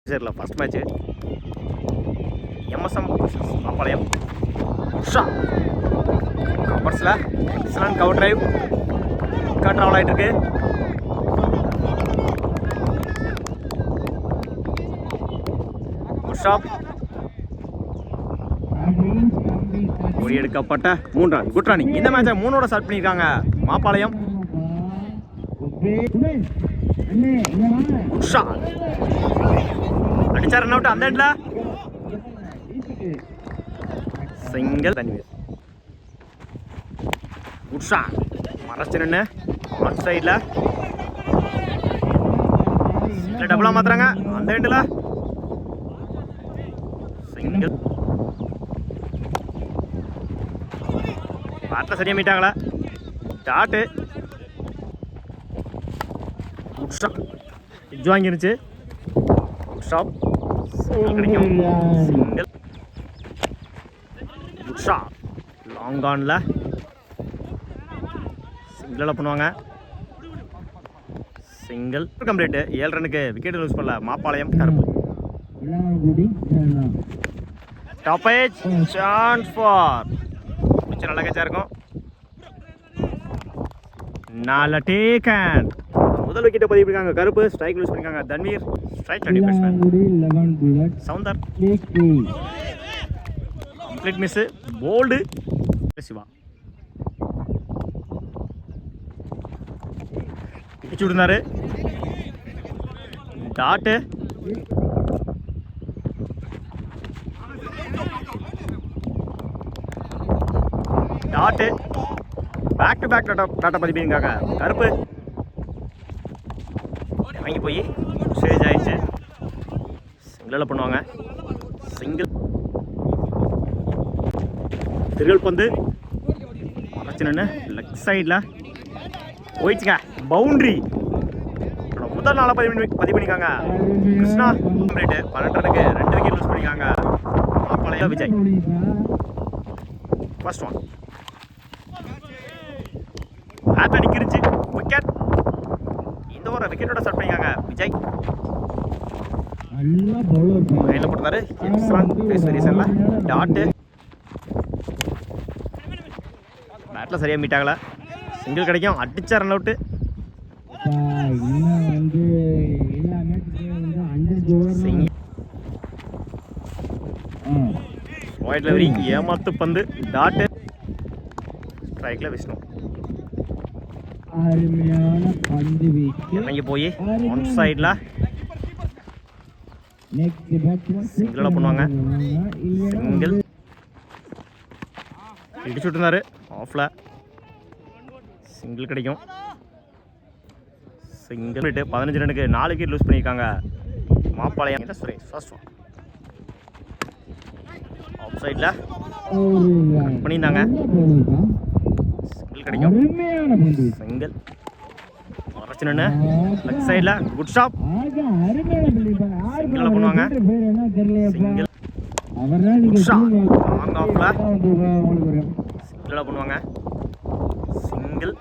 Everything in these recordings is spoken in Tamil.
சரில first match MSM Mappalayam Usha கவர்ஸில் எக்ஸலன்ட் கவர் டிரைவ் ட்ராவல் ஆகிட்டு இருக்கு. உஷா ஒரு எடுக்கப்பட்ட 3 ரன். Good running. இந்த மேட்சை 3ஓட ஸ்டார்ட் பண்ணியிருக்காங்க மாப்பாளையம். உஷா அடிச்சா ரன் அவுட். அந்த இடத்துல சிங்கிள். உஷா மறைச்சு நின்று ஆன் சைடில் டபுளாக மாத்துறாங்க. அந்த எண்டில் சிங்கிள். பேட்டில் சரியாக மீட்டாங்களா டாட்டு. உஷா இஜ் வாங்கிருச்சு. உஷா கிடைக்கும் சிங்கிள். உஷா லாங் ஆனில் சிங்கிளில் பண்ணுவாங்க. Single complete. 7 ரனுக்கு விக்கெட் லூஸ் பண்ணல மாப்பாளையம். கருப்பு டாப் ஏஜ் சான்ஸ் ஃபார் கொஞ்சம் நல்ல கேட்சா இருக்கும். நல்ல டேக்கன். முதல் விக்கெட்டை பதிவு பண்ணிருக்காங்க கருப்பு. ஸ்ட்ரைக் லூஸ் பண்ணிருக்காங்க Tanveer. Strike ready batsman Soundar. Complete miss. Bowled Siva பிடிச்சு விடுனாரு. Dot dot back to back டாட்டா பதிப்பிருக்காங்க கருப்பு. இறங்கி போய் ஸ்டேஜ் ஆயிடுச்சு. சிங்கிளில் பண்ணுவாங்க. சிங்கிள். திருகல் பந்து மறைச்சு நின்று லெக் சைடில் போயிடுச்சுங்க. பவுண்ட்ரி. முதல் நாளாக பதிவு பண்ணிக்காங்க கிருஷ்ணா. 12 ரனுக்கு 2 விக்கெட் லூஸ் பண்ணிக்காங்க Mappalayam. Vijay first one bat அடிக்கிருச்சு. விக்கெட். இந்த ஒரு விக்கெட்டோட ஸ்டார்ட் பண்ணிக்காங்க விஜய். லைனில் போட்டுருந்தாரு. டாட்டு பேட்டில் சரியாக மீட் ஆகலை. சிங்கிள் கிடைக்கும். அடிச்சா ரன் அவுட்டு. ஒயிட்ல வெரி ஏமாத்து பந்து. டாட்டு ஸ்ட்ரைக்ல விஷ்ணு. இறங்கி போய் ஒன் சைட்ல சிங்கிள் பண்ணுவாங்க. சிங்கிள் இடிச்சு விட்டுருந்தாரு ஆஃப்ல. சிங்கிள் கிடைக்கும். சிங்கிள் 15 ரனுக்கு 4 விக்கெட் லூஸ் பண்ணியிருக்காங்க Mappalayam. Suresh first one off சைடில் பண்ணியிருந்தாங்க. சிங்கிள் கிடைக்கும். சிங்கிள் மறைச்சு நின்று லெக் சைடில் குட் ஷாப். சிங்கிளில் பண்ணுவாங்க. சிங்கிள். லாங் ஆஃப்ல சிங்கிளில் பண்ணுவாங்க. Single.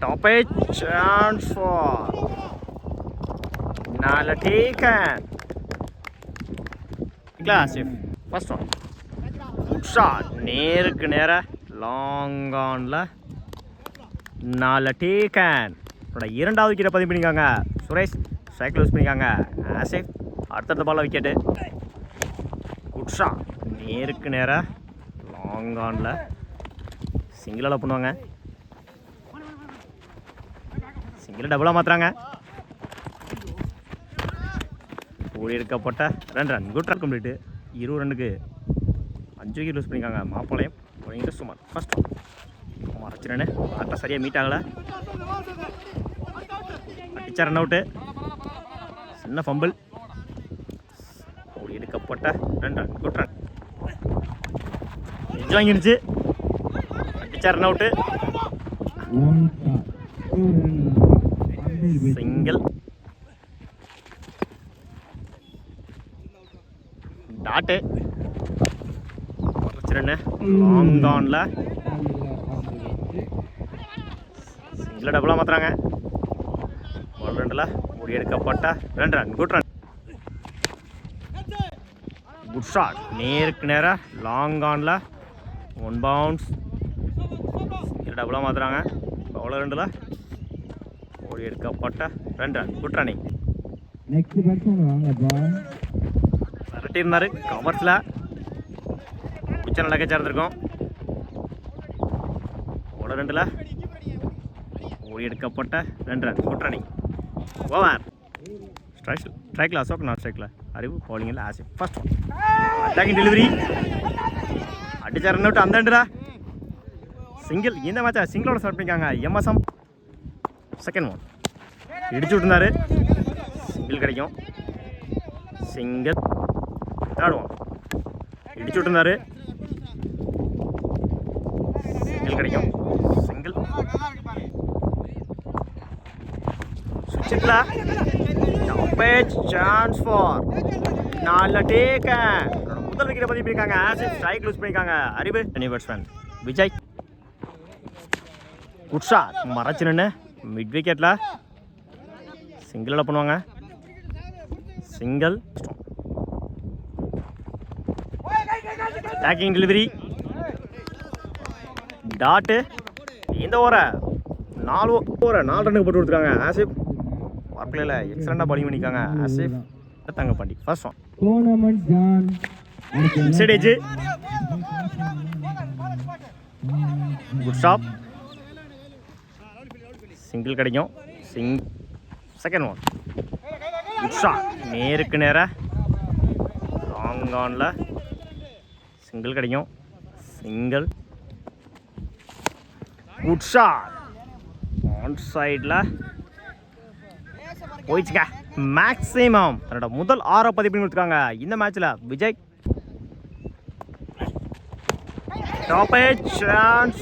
Top edge chance for நல்ல taken Asif. First one good shot. நேருக்கு நேராக லாங் ஆனில் நல்ல டேக்கன். இரண்டாவது விக்கெட்டை பதிவு பண்ணிக்காங்க சுரேஷ். ஸ்ட்ரைக் லூஸ் பண்ணிக்காங்க ஆசிஃப். அடுத்தடுத்த பால்ல விக்கெட்டு. Good shot. நேருக்கு நேராக லாங் ஆனில் சிங்கிளால் பண்ணுவாங்க. சிங்கிள் டபுளாக மாற்றுறாங்க. ஓடி எடுக்கப்பட்ட 2 ரன். Good run complete. 20 ரனுக்கு 5 விக்கெட் லூஸ் பண்ணியிருக்காங்க மாப்பாளையம். சுமார் ஃபர்ஸ்ட் மறைச்சு ரன்னு. ஆட்டை சரியாக மீட் ஆகலை. அடிச்சா ரன் அவுட்டு. சின்ன ஃபம்பிள். ஓடி எடுக்கப்பட்ட 2 ரன். Good run. எஜ் வாங்கிருச்சு. அடிச்சா run out. Single. Dot long ஆன்ல சிங்கிள் டபுளாக மாற்றுறாங்க. பால் 2ல ஓடி எடுக்கப்பட்ட 2 run. Good run. Good shot. நேருக்கு நேராக லாங் ஆனில் 1 பவுன்ஸ். டபுளாக மாற்றுறாங்க. பவுலர் 2ல ஓடி எடுக்கப்பட்ட 2 ரன். Good running. விரட்டி இருந்தார் கவர்ஸில். பிச்சை நல்லா கேட்சா இருந்திருக்கும். பவுலர் 2ல ஓடி எடுக்கப்பட்ட 2 ரன். Good running. ஓவர். ஸ்ட்ரைக்கில் அசோக், நான் ஸ்ட்ரைக்கில் அறிவு. பவுலிங்கில் ஆசிப். ஃபர்ஸ்ட் அட்டாக்கிங் டெலிவரி அடிச்சா ரன் அவுட். அந்த ரெண்டுடா சிங்கிள். இந்த மேட்சை சிங்கிளோட ஸ்டார்ட் பண்ணிக்காங்க எம்எஸ்எம். செகண்ட் ஒன் இடிச்சு விட்டுருந்தாரு. சிங்கிள் கிடைக்கும். சிங்கிள். தேர்ட் ஒன் இடிச்சு விட்டுருந்தாரு. சிங்கிள் கிடைக்கும். சிங்கிள். சுவிட்சில் சான்ஸ் ஃபார் நல்ல டேக்கன். முதல் விக்கெட்டை பதிவு பண்ணியிருக்காங்க. ஆசிப் ஸ்ட்ரைக் லூஸ் பண்ணியிருக்காங்க. அறிவு பேட்ஸ்மேன் விஜய். Good shot. மறைச்சு நின்று மிட் விக்கெட்டில் சிங்கிளில் பண்ணுவாங்க. சிங்கிள். Attacking delivery dot. இந்த ஓவரை 4 ரன்னுக்கு போட்டு கொடுத்துருக்காங்க. ஆசிப் பவர் பிளேயில் எக்ஸலண்டாக பவுலிங் பண்ணியிருக்காங்க. Asif Thangapandi. First one inside edge. Good stop. Single கிடைக்கும். Second one good shot. நேருக்கு நேராக லாங் ஆனில் சிங்கிள் கிடைக்கும். சிங்கிள். Good shot. ஆன் சைடில் போயிடுச்சுக்க. மேக்ஸிமம் தன்னோட முதல் 6 பதிவு பண்ணி கொடுத்துருக்காங்க இந்த மேட்ச்சில் விஜய். டாப் சான்ஸ்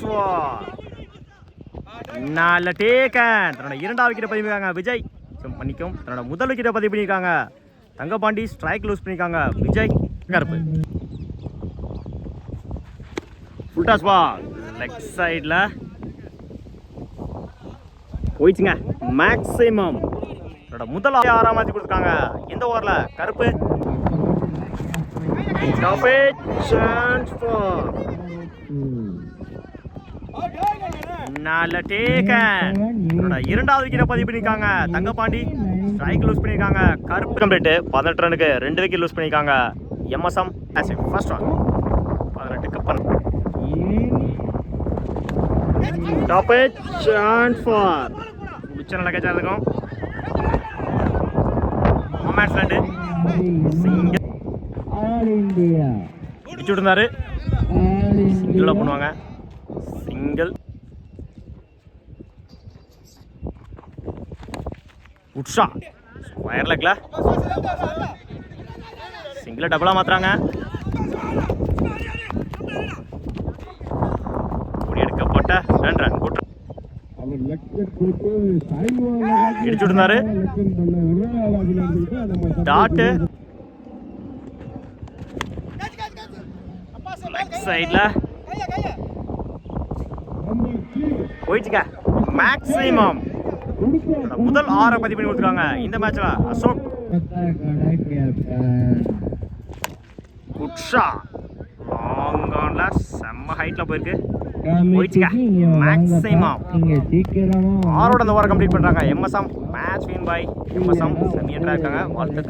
நல்ல டேக்கன். தன்னோட 2வது விக்கெட்டை பதிவு பண்ணியிருக்காங்க விஜய். பண்ணிக்கும். தன்னோட முதல் விக்கெட்டை பதிவு பண்ணியிருக்காங்க தங்கப்பாண்டி. ஸ்ட்ரைக் லூஸ் பண்ணியிருக்காங்க விஜய். கருப்பு. ஃபுல் டாஸ் பால் லெக் சைடில் போயிடுச்சுங்க. மேக்ஸிமம் தன்னோட முதல் 6 மாற்றி கொடுத்துருக்காங்க இந்த ஓவரில் கருப்பு. சான்ஸ் ஃபார் நல்ல டேக்கன். 2வது விக்கெட்டை பதிவு பண்ணியிருக்காங்க தங்கப்பாண்டி. ஸ்ட்ரைக் லூஸ் பண்ணியிருக்காங்க கருப்பு. கம்ப்ளீட் 18 ரன்னுக்கு 2 விக்கெட் லூஸ் பண்ணியிருக்காங்க எம்எஸ்எம். ஃபர்ஸ்ட் ஒன் 18க்கு 12. டாப் சான்ஸ் ஃபார் பிச்சை நல்லா கேட்சா இருக்கும். Moments 2 single. இடிச்சு விட்டுருந்தாரு. சிங்கிளாக பண்ணுவாங்க. சிங்கிள். Good shot. ஸ்கொயர் லெக்ல சிங்கிளை டபுளாக மாற்றுறாங்க. ஓடி எடுக்கப்பட்ட 2 ரன். Good run. இடிச்சு விட்டுருந்தாரு. டாட்டு லெக் சைடில் போயிடுச்சுக்க. மேக்ஸிமம் முதல் 6 பதிவு பண்ணி கொடுத்துருக்காங்க இந்த மேட்ச்ல அசோக். Good shot. லாங் ஆன்ல செம்ம ஹைட்ல போயிருக்கு. போயிடுச்சுக்க. மேக்ஸிமம் 6 அந்த ஓவரை கம்ப்ளீட் பண்றாங்க MSM. Match win by MSM. செமியன்டா இருக்காங்க. வாழ்த்துக்கள்.